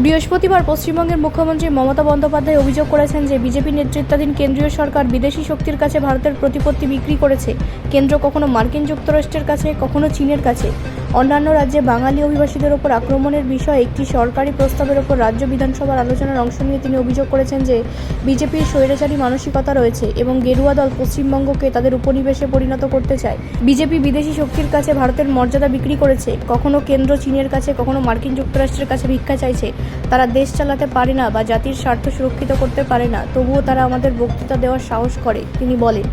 বৃহস্পতিবার পশ্চিমবঙ্গের মুখ্যমন্ত্রী মমতা বন্দ্যোপাধ্যায় অভিযোগ করেছেন যে বিজেপি নেতৃত্বাধীন কেন্দ্রীয় সরকার বিদেশি শক্তির কাছে ভারতের প্রতিপত্তি বিক্রি করেছে। কেন্দ্র কখনো মার্কিন যুক্তরাষ্ট্রের কাছে, কখনো চীনের কাছে। অন্যান্য রাজ্যে বাঙালি অভিবাসীদের ওপর আক্রমণের বিষয়ে একটি সরকারি প্রস্তাবের ওপর রাজ্য বিধানসভার আলোচনার অংশ নিয়ে তিনি অভিযোগ করেছেন যে বিজেপির স্বৈরাচারী মানসিকতা রয়েছে এবং গেরুয়া দল পশ্চিমবঙ্গকে তাদের উপনিবেশে পরিণত করতে চায়। বিজেপি বিদেশি শক্তির কাছে ভারতের মর্যাদা বিক্রি করেছে, কখনো কেন্দ্র চীনের কাছে, কখনো মার্কিন যুক্তরাষ্ট্রের কাছে ভিক্ষা চাইছে। তারা দেশ চালাতে পারে না বা জাতির স্বার্থ সুরক্ষিত করতে পারে না, তবুও তারা আমাদের বক্তৃতা দেওয়ার সাহস করে, তিনি বলেন।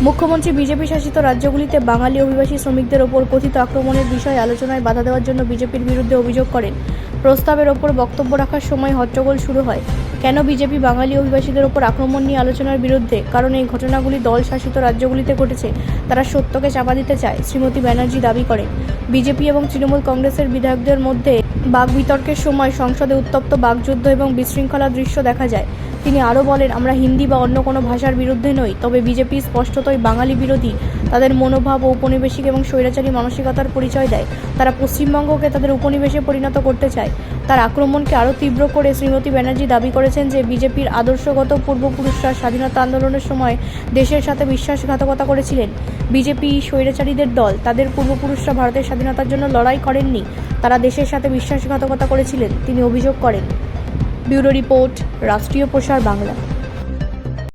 মুখ্যমন্ত্রী বিজেপি শাসিত রাজ্যগুলিতে বাঙালি অভিবাসী শ্রমিকদের ওপর কথিত আক্রমণের বিষয়ে আলোচনায় বাধা দেওয়ার জন্য বিজেপির বিরুদ্ধে অভিযোগ করেন। প্রস্তাবের ওপর বক্তব্য রাখার সময় হট্টগোল শুরু হয়। কেন বিজেপি বাঙালি অভিবাসীদের ওপর আক্রমণ নিয়ে আলোচনার বিরুদ্ধে? কারণ এই ঘটনাগুলি দল শাসিত রাজ্যগুলিতে ঘটেছে। তারা সত্যকে চাপা দিতে চায়, শ্রীমতী ব্যানার্জি দাবি করেন। বিজেপি এবং তৃণমূল কংগ্রেসের বিধায়কদের মধ্যে বাকবিতর্কের সময় সংসদে উত্তপ্ত বাকযুদ্ধ এবং বিশৃঙ্খলার দৃশ্য দেখা যায়। তিনি আরও বলেন, আমরা হিন্দি বা অন্য কোনো ভাষার বিরুদ্ধে নই, তবে বিজেপি স্পষ্টতই বাঙালি বিরোধী। তাদের মনোভাব ঔপনিবেশিক এবং স্বৈরাচারী মানসিকতার পরিচয় দেয়। তারা পশ্চিমবঙ্গকে তাদের উপনিবেশে পরিণত করতে চায়। তার আক্রমণকে আরও তীব্র করে শ্রীমতী ব্যানার্জি দাবি করেছেন যে বিজেপির আদর্শগত পূর্বপুরুষরা স্বাধীনতা আন্দোলনের সময় দেশের সাথে বিশ্বাসঘাতকতা করেছিলেন। বিজেপি স্বৈরাচারীদের দল। তাদের পূর্বপুরুষরা ভারতের স্বাধীনতার জন্য লড়াই করেননি, তারা দেশের সাথে বিশ্বাসঘাতকতা করেছিলেন, তিনি অভিযোগ করেন। ব্যুরো রিপোর্ট, রাষ্ট্রীয় প্রসার বাংলা।